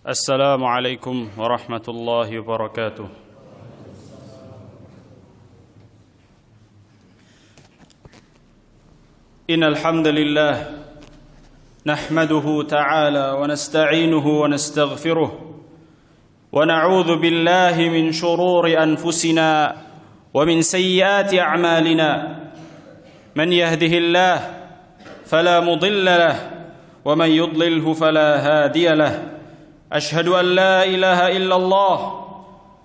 السلام عليكم ورحمة الله وبركاته. إن الحمد لله نحمده تعالى ونستعينه ونستغفره ونعوذ بالله من شرور أنفسنا ومن سيئات أعمالنا. من يهده الله فلا مضل له ومن يضلله فلا هادي له. أشهد أن لا إله إلا الله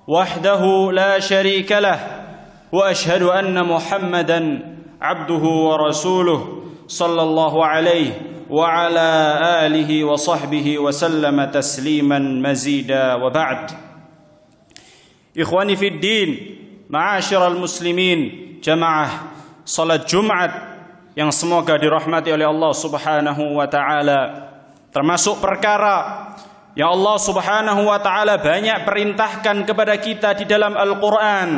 وحده لا شريك له وأشهد أن محمدا عبده ورسوله صلى الله عليه وعلى آله وصحبه وسلم تسليما مزيدا. وبعد. إخواني في الدين معاشر المسلمين, jamaah salat Jumat yang semoga dirahmati oleh Allah Subhanahu wa taala, termasuk perkara yang Allah Subhanahu wa taala banyak perintahkan kepada kita di dalam Al-Qur'an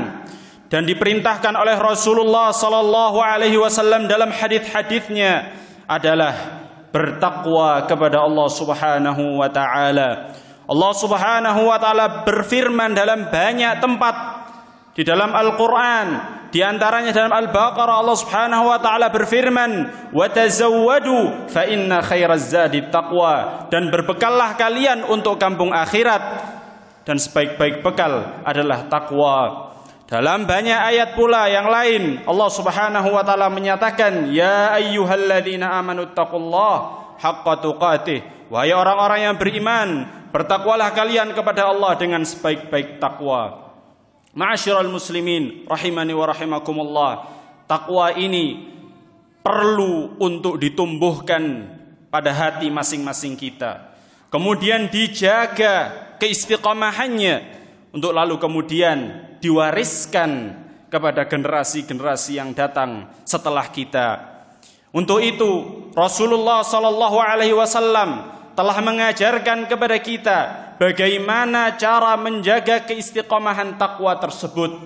dan diperintahkan oleh Rasulullah sallallahu alaihi wasallam dalam hadis-hadisnya adalah bertakwa kepada Allah Subhanahu wa taala. Allah Subhanahu wa taala berfirman dalam banyak tempat di dalam Al-Qur'an. Di antaranya dalam Al-Baqarah Allah Subhanahu wa taala berfirman, "Wa tazawwadu fa inna khairaz zadi taqwa." Dan berbekallah kalian untuk kampung akhirat, dan sebaik-baik bekal adalah takwa. Dalam banyak ayat pula yang lain Allah Subhanahu wa taala menyatakan, "Ya ayyuhalladzina amanu taqullaha haqqa tuqatih." Wahai orang-orang yang beriman, bertakwalah kalian kepada Allah dengan sebaik-baik takwa. Ma'asyiral muslimin rahimani wa rahimakumullah, takwa ini perlu untuk ditumbuhkan pada hati masing-masing kita, kemudian dijaga keistiqomahannya untuk lalu kemudian diwariskan kepada generasi-generasi yang datang setelah kita. Untuk itu Rasulullah sallallahu alaihi wasallam telah mengajarkan kepada kita bagaimana cara menjaga keistiqomahan takwa tersebut.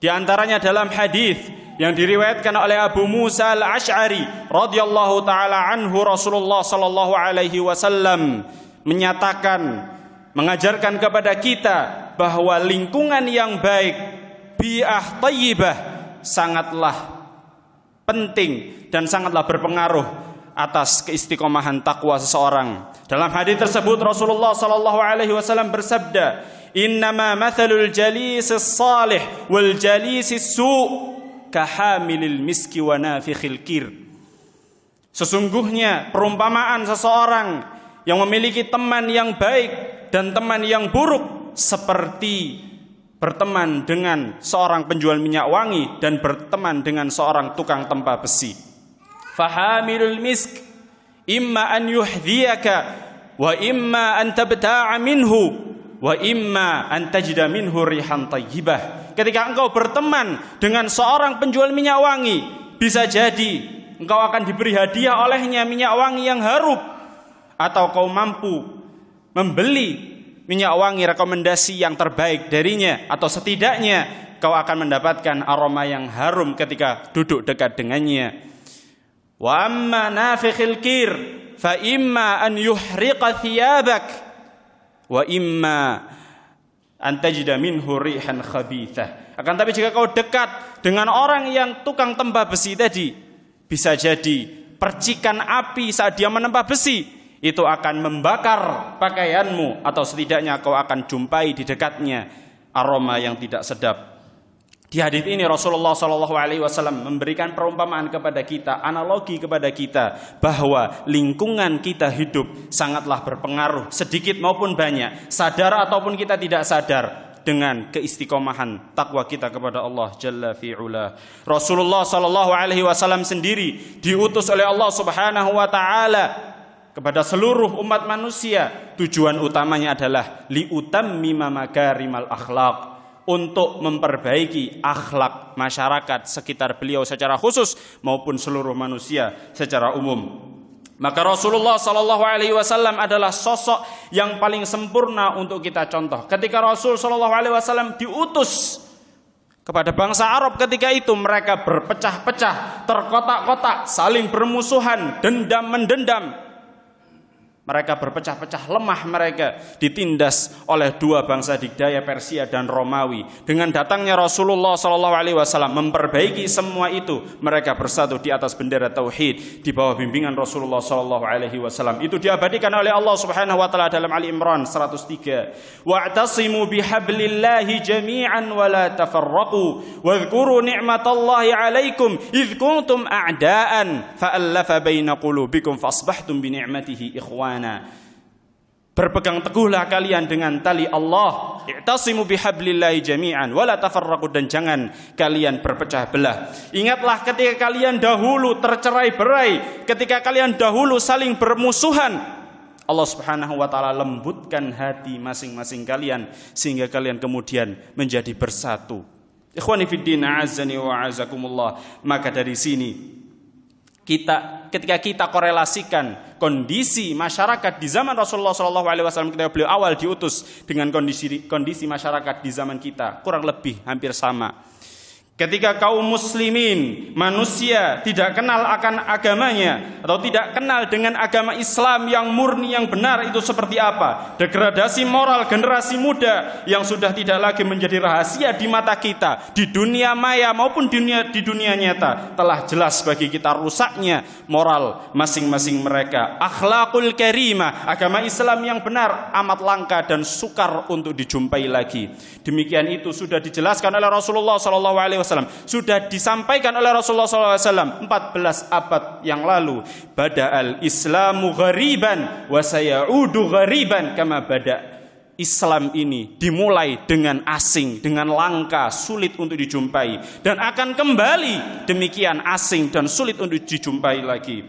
Di antaranya dalam hadis yang diriwayatkan oleh Abu Musa al-Asy'ari radhiyallahu taala anhu, Rasulullah sallallahu alaihi wasallam menyatakan, mengajarkan kepada kita bahwa lingkungan yang baik, bi'ah thayyibah, sangatlah penting dan sangatlah berpengaruh atas keistiqomahan takwa seseorang. Dalam hadis tersebut Rasulullah sallallahu alaihi wasallam bersabda, "Innama mathalul jalisis salih wal jalisis su' kahamilil miski wa nafikhil kir." Sesungguhnya perumpamaan seseorang yang memiliki teman yang baik dan teman yang buruk seperti berteman dengan seorang penjual minyak wangi dan berteman dengan seorang tukang tempa besi. Fahamilul misk imma an yuhdhiyaka wa imma an tabta'a minhu wa imma an tajida minhu rihan thayyibah. Ketika engkau berteman dengan seorang penjual minyak wangi, bisa jadi engkau akan diberi hadiah olehnya minyak wangi yang harum, atau kau mampu membeli minyak wangi rekomendasi yang terbaik darinya, atau setidaknya kau akan mendapatkan aroma yang harum ketika duduk dekat dengannya. Wa amma nafikhil kir fa imma an yuhriqa thiyabak wa imma an tajida minhu rihan khabithah. Akan tapi jika kau dekat dengan orang yang tukang tempa besi tadi, bisa jadi percikan api saat dia menempa besi itu akan membakar pakaianmu, atau setidaknya kau akan jumpai di dekatnya aroma yang tidak sedap. Di hadis ini Rasulullah SAW memberikan perumpamaan kepada kita, analogi kepada kita, bahwa lingkungan kita hidup sangatlah berpengaruh, sedikit maupun banyak, sadar ataupun kita tidak sadar, dengan keistiqomahan takwa kita kepada Allah Jalla fi'ula. Rasulullah SAW sendiri diutus oleh Allah Subhanahu wa taala kepada seluruh umat manusia. Tujuan utamanya adalah liutammima makarimal akhlaq, untuk memperbaiki akhlak masyarakat sekitar beliau secara khusus maupun seluruh manusia secara umum. Maka Rasulullah sallallahu alaihi wasallam adalah sosok yang paling sempurna untuk kita contoh. Ketika Rasul sallallahu alaihi wasallam diutus kepada bangsa Arab ketika itu, mereka berpecah-pecah, terkotak-kotak, saling bermusuhan, dendam-mendendam. Mereka berpecah-pecah, lemah mereka ditindas oleh dua bangsa digdaya Persia dan Romawi. Dengan datangnya Rasulullah SAW memperbaiki semua itu, mereka bersatu di atas bendera tauhid di bawah bimbingan Rasulullah SAW. Itu diabadikan oleh Allah Subhanahu wa taala dalam Ali Imran 103. Wa'tasimu bihablillahi jami'an wa la tafarraqu wadhkuru ni'matallahi 'alaikum idh kuntum a'daan fa'allafa baina qulubikum fasbahtum bi ni'matihi ikhwan. Berpegang teguhlah kalian dengan tali Allah. I'tasimu bihablillahi jami'an wala tafarraqu, dan jangan kalian berpecah belah. Ingatlah ketika kalian dahulu tercerai-berai, ketika kalian dahulu saling bermusuhan. Allah Subhanahu wa taala lembutkan hati masing-masing kalian sehingga kalian kemudian menjadi bersatu. Ikhwani fiddin, a'azzani wa a'azzakumullah. Maka dari sini ketika kita korelasikan kondisi masyarakat di zaman Rasulullah SAW ketika beliau awal diutus dengan kondisi masyarakat di zaman kita, kurang lebih hampir sama. Ketika kaum muslimin, manusia tidak kenal akan agamanya atau tidak kenal dengan agama Islam yang murni, yang benar itu seperti apa. Degradasi moral generasi muda yang sudah tidak lagi menjadi rahasia di mata kita, di dunia maya maupun di dunia nyata, telah jelas bagi kita rusaknya moral masing-masing mereka. Akhlakul karimah, agama Islam yang benar amat langka dan sukar untuk dijumpai lagi. Demikian itu sudah dijelaskan oleh Rasulullah SAW, sudah disampaikan oleh Rasulullah SAW 14 abad yang lalu. Bada'al Islamu ghariban wa sayaudu ghariban kama bada'. Islam ini dimulai dengan asing, dengan langka, sulit untuk dijumpai, dan akan kembali demikian asing dan sulit untuk dijumpai lagi.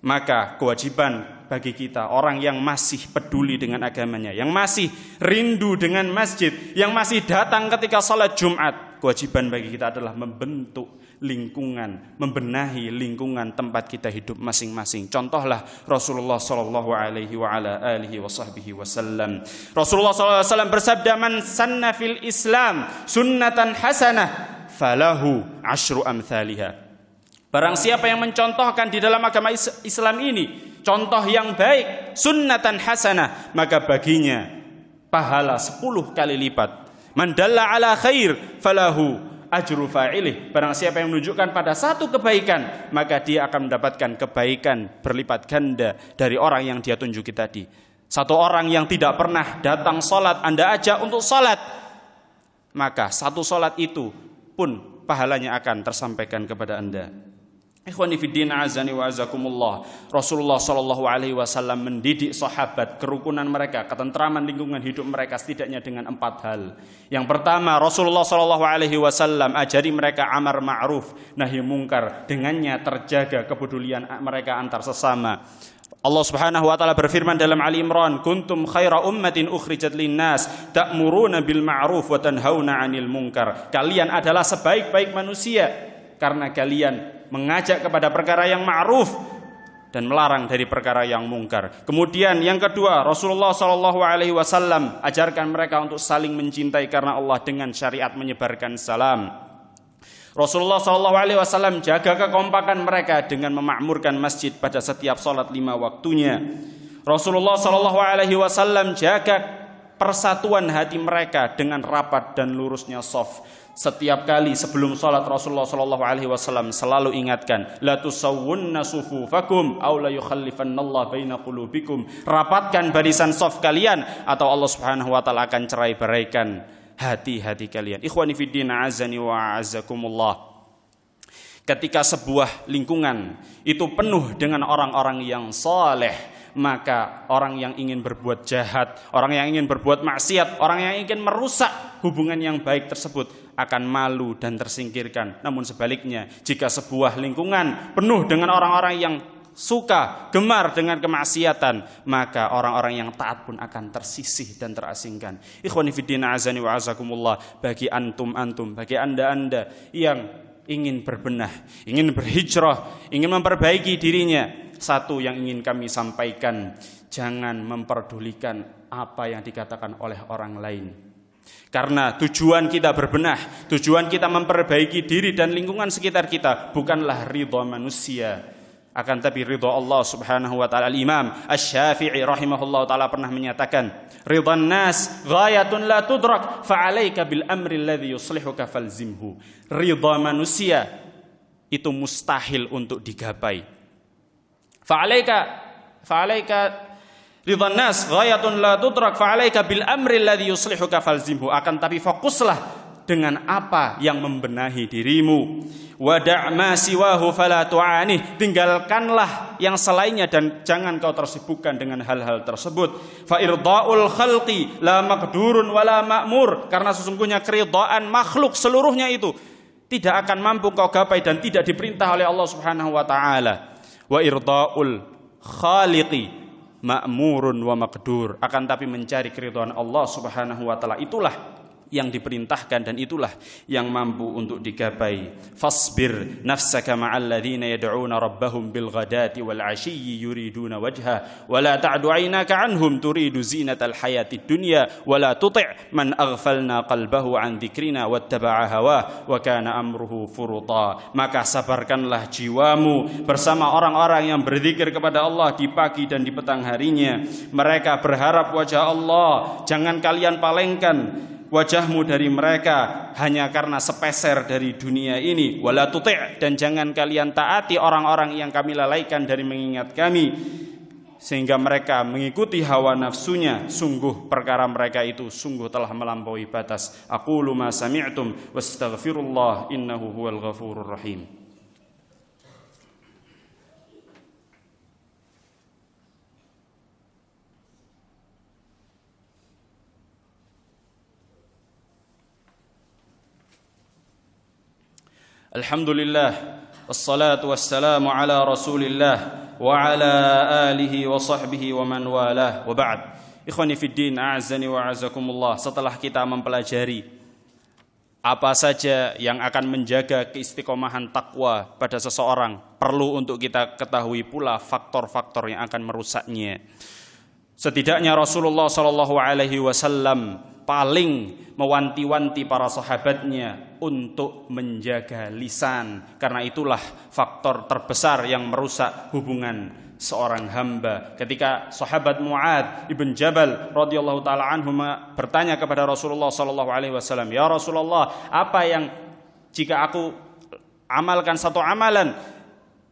Maka kewajiban bagi kita, orang yang masih peduli dengan agamanya, yang masih rindu dengan masjid, yang masih datang ketika salat Jumat, kewajiban bagi kita adalah membentuk lingkungan, membenahi lingkungan tempat kita hidup masing-masing. Contohlah Rasulullah sallallahu alaihi wa ala alihi wasallam. Rasulullah sallallahu alaihi wasallam bersabda, "Man sanna fil Islam sunnatan hasanah falahu asyru amthaliha." Barang siapa yang mencontohkan di dalam agama Islam ini contoh yang baik, sunnatan hasanah, maka baginya pahala 10 kali lipat. Man dalla ala khair falahu ajru fa'ilih. Barang siapa yang menunjukkan pada satu kebaikan, maka dia akan mendapatkan kebaikan berlipat ganda dari orang yang dia tunjuki tadi. Satu orang yang tidak pernah datang salat, Anda ajak untuk salat, maka satu salat itu pun pahalanya akan tersampaikan kepada Anda. Ikhwani fiddin, azani wa azakumullah. Rasulullah sallallahu alaihi wasallam mendidik sahabat, kerukunan mereka, ketentraman lingkungan hidup mereka setidaknya dengan 4 hal. Yang pertama, Rasulullah sallallahu alaihi wasallam ajari mereka amar ma'ruf nahi mungkar, dengannya terjaga kepedulian mereka antar sesama. Allah Subhanahu wa taala berfirman dalam Ali Imran, "Kuntum khaira ummatin ukhrijat linnas ta'muruna bil ma'ruf wa tanhauna 'anil munkar." Kalian adalah sebaik-baik manusia karena kalian mengajak kepada perkara yang ma'ruf dan melarang dari perkara yang mungkar. Kemudian yang kedua, Rasulullah sallallahu alaihi wasallam ajarkan mereka untuk saling mencintai karena Allah dengan syariat menyebarkan salam. Rasulullah sallallahu alaihi wasallam jaga kekompakan mereka dengan memakmurkan masjid pada setiap salat 5 waktunya. Rasulullah sallallahu alaihi wasallam jaga persatuan hati mereka dengan rapat dan lurusnya shaf. Setiap kali sebelum salat Rasulullah sallallahu alaihi wasallam selalu ingatkan, la tusawwunna sufufakum aw la yukhallifannallahu baina qulubikum. Rapatkan barisan shaf kalian atau Allah Subhanahu wa taala akan cerai-beraikan hati-hati kalian. Ikhwani fiddin, azani wa azakumullah. Ketika sebuah lingkungan itu penuh dengan orang-orang yang saleh, maka orang yang ingin berbuat jahat, orang yang ingin berbuat maksiat, orang yang ingin merusak hubungan yang baik tersebut akan malu dan tersingkirkan. Namun sebaliknya, jika sebuah lingkungan penuh dengan orang-orang yang suka, gemar dengan kemaksiatan, maka orang-orang yang taat pun akan tersisih dan terasingkan. Ikhwani fiddin, azani wa azakumullah. Bagi antum, bagi anda yang ingin berbenah, ingin berhijrah, ingin memperbaiki dirinya, satu yang ingin kami sampaikan, jangan memperdulikan apa yang dikatakan oleh orang lain. Karena tujuan kita berbenah, tujuan kita memperbaiki diri dan lingkungan sekitar kita bukanlah ridha manusia. Akan tapi ridha Allah Subhanahu wa taala. Al-Imam Asy-Syafi'i rahimahullahu taala pernah menyatakan, ridhan nas ghayatun la tudrak fa'alaika bil amri alladhi yuslihuka falzimhu. Ridha manusia itu mustahil untuk digapai. Fa'alaika ridhan nas ghayatun la tudrak fa'alaika bil amri alladhi yuslihuka falzimhu. Akan tapi fokuslah dengan apa yang membenahi dirimu. Wada' ma siwahu fala tu'anih. Tinggalkanlah yang selainnya dan jangan kau tersibukkan dengan hal-hal tersebut. Fa irda'ul khalqi la maqdurun wala ma'mur. Karena sesungguhnya keridhaan makhluk seluruhnya itu tidak akan mampu kau gapai dan tidak diperintah oleh Allah Subhanahu wa taala. Wa irda'ul khaliqi ma'murun wa maqdur. Akan tapi mencari keridhaan Allah Subhanahu wa taala itulah yang diperintahkan dan itulah yang mampu untuk digapai. Fasbir nafsaka ma'al ladzina yad'una rabbahum bil ghadati wal 'ashiyyi yuriduna wajha wa la ta'du 'ainaka 'anhum turidu zinatal hayatid dunya wa la tuti' man aghfalna qalbahu 'an dzikrina wattaba'a hawah wa kana amruhu furuta. Maka sabarkanlah jiwamu bersama orang-orang yang berzikir kepada Allah di pagi dan di petang harinya. Mereka berharap wajah Allah. Jangan kalian palengkan wajahmu dari mereka hanya karena sepeser dari dunia ini. Wala tuti', dan jangan kalian taati orang-orang yang kami lalaikan dari mengingat kami sehingga mereka mengikuti hawa nafsunya. Sungguh perkara mereka itu sungguh telah melampaui batas. Aqulu ma sami'tum wastaghfirullah innahu huwal ghafurur rahim. Alhamdulillah, wassalatu wassalamu ala rasulillah wa ala alihi wa sahbihi wa man walah, wa ba'd. Ikhwani fiddin, a'azzani wa a'azzakumullah. Setelah kita mempelajari apa saja yang akan menjaga keistiqomahan takwa pada seseorang, perlu untuk kita ketahui pula faktor-faktor yang akan merusaknya. Setidaknya Rasulullah SAW paling mewanti-wanti para sahabatnya untuk menjaga lisan, karena itulah faktor terbesar yang merusak hubungan seorang hamba. Ketika sahabat Mu'adz ibn Jabal radhiyallahu taala anhu bertanya kepada Rasulullah SAW, ya Rasulullah, apa yang jika aku amalkan satu amalan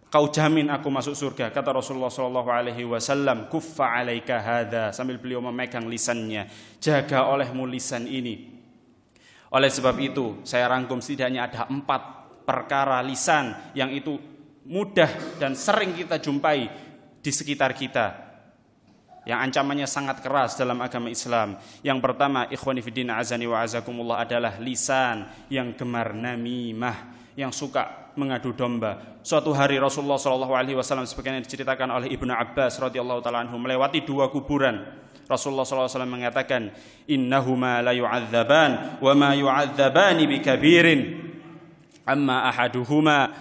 kau jamin aku masuk surga? Kata Rasulullah SAW, kuffa alaika hadza, sambil beliau memegang lisannya, jaga olehmu lisan ini. Oleh sebab itu saya rangkum setidaknya ada 4 perkara lisan yang itu mudah dan sering kita jumpai di sekitar kita, yang ancamannya sangat keras dalam agama Islam. Yang pertama, ikhwani fiddin azani wa azakumullah, adalah lisan yang gemar namimah, yang suka mengadu domba. Suatu hari Rasulullah SAW, sebagaimana diceritakan oleh Ibnu Abbas radhiyallahu taala anhu, melewati 2 kuburan. Rasulullah SAW mengatakan, innahuma la yu'adzaban wa ma yu'adzabani bikabirin amma ahaduhuma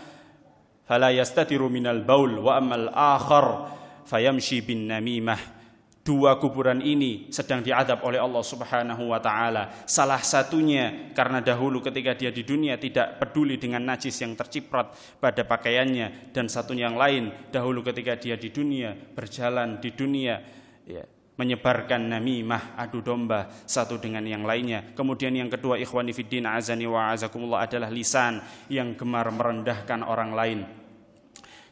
fala yastatiru minal baul wa ammal akhar fayamshi bin namimah. 2 kuburan ini sedang diadab oleh Allah Subhanahu wa taala. Salah satunya karena dahulu ketika dia di dunia tidak peduli dengan najis yang terciprat pada pakaiannya, dan satunya yang lain dahulu ketika dia di dunia, berjalan di dunia, menyebarkan namimah, adu domba satu dengan yang lainnya. Kemudian yang kedua, ikhwani fiddin azani wa azakumullah, adalah lisan yang gemar merendahkan orang lain.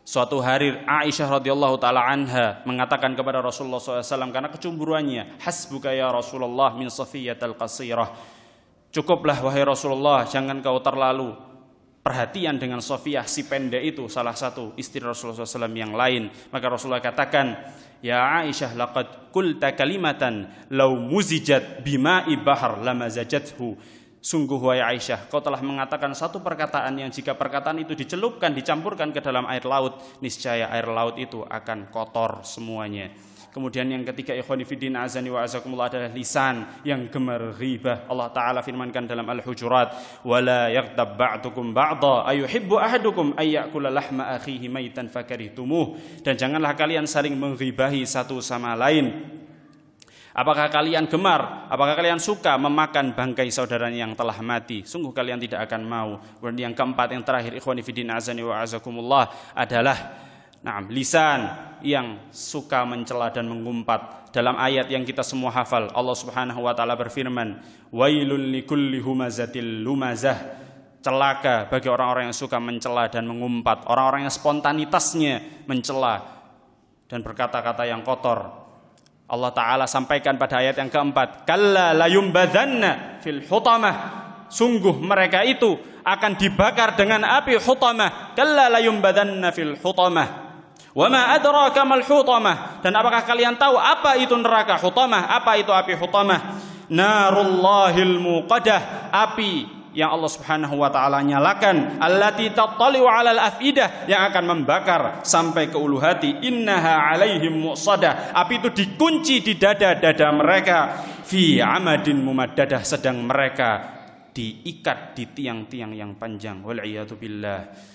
Suatu hari Aisyah radhiyallahu taala anha mengatakan kepada Rasulullah SAW karena kecemburuannya, hasbuka ya Rasulullah min safiyatal qasirah. Cukuplah wahai Rasulullah, jangan kau terlalu perhatian dengan Safiyah si pendek itu, salah satu istri Rasulullah SAW yang lain. Maka Rasulullah katakan, ya Aisyah, laqad qulta kalimatan law muzijat bima'i bahr lamazajathu. Sungguh wahai Aisyah, kau telah mengatakan satu perkataan yang jika perkataan itu dicelupkan, dicampurkan ke dalam air laut, niscaya air laut itu akan kotor semuanya. Kemudian yang ketiga, ikhwani fiddin azani wa azakumullah, adalah lisan yang gemar ghibah. Allah Ta'ala firmankan dalam Al-Hujurat, wala yaghtab ba'dukum ba'dha ayuhibbu ahadukum ayyakula lahma akhihi maitan fakarihtumuh. Dan janganlah kalian saling menghibahi satu sama lain. Apakah kalian gemar, apakah kalian suka memakan bangkai saudaranya yang telah mati? Sungguh kalian tidak akan mau. Dan yang keempat, yang terakhir, ikhwani fiddin azani wa azakumullah, adalah lisan yang suka mencela dan mengumpat. Dalam ayat yang kita semua hafal, Allah Subhanahu wa taala berfirman, "Wailul likulli humazatil lumazah." Celaka bagi orang-orang yang suka mencela dan mengumpat, orang-orang yang spontanitasnya mencela dan berkata-kata yang kotor. Allah taala sampaikan pada ayat yang keempat, "Kalla layumbadanna fil hutamah." Sungguh mereka itu akan dibakar dengan api hutamah. Kalla layumbadanna fil hutamah. Wa ma adraka mal hutamah. Dan apakah kalian tahu apa itu neraka hutamah? Apa itu api hutamah? Narullahil muqadah, api yang Allah Subhanahu wa taala nyalakan, allati tattali'u 'alal afidah, yang akan membakar sampai ke ulu hati. Innaha 'alaihim muqsadah, api itu dikunci di dada-dada mereka. Fi 'amadin mumaddadah, sedang mereka diikat di tiang-tiang yang panjang. Wal iyadu billah.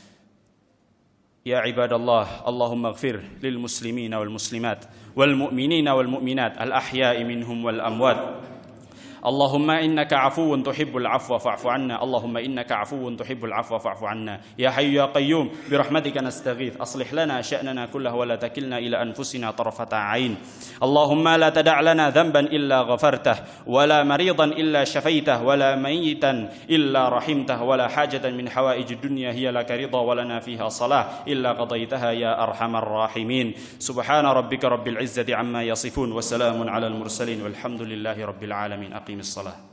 Ya ibadallah, Allahumma ighfir lil muslimina wal muslimat wal mu'minina wal mu'minat al ahya'i minhum wal amwat. Allahumma innaka afuwun tuhibbul afwa fa'fu anna. Allahumma innaka afuwun tuhibbul afwa fa'fu anna. Ya hayyu ya qayyum bi rahmatika nastaghith. Aslih lana sya'nana kullahu wa la takilna ila anfusina tarfata 'ain. Allahumma la tada' lana dhanban illa ghafartah wa la maridan illa shafaitah wa la mayyitan illa rahimtah wa la hajatan min hawaijid dunya hiya laka ridha wa lana fiha salah illa qadaitaha ya arhamar rahimin. Subhana rabbika rabbil izzati amma yasifun wa salamun 'alal mursalin walhamdulillahi rabbil alamin. أقيم الصلاة.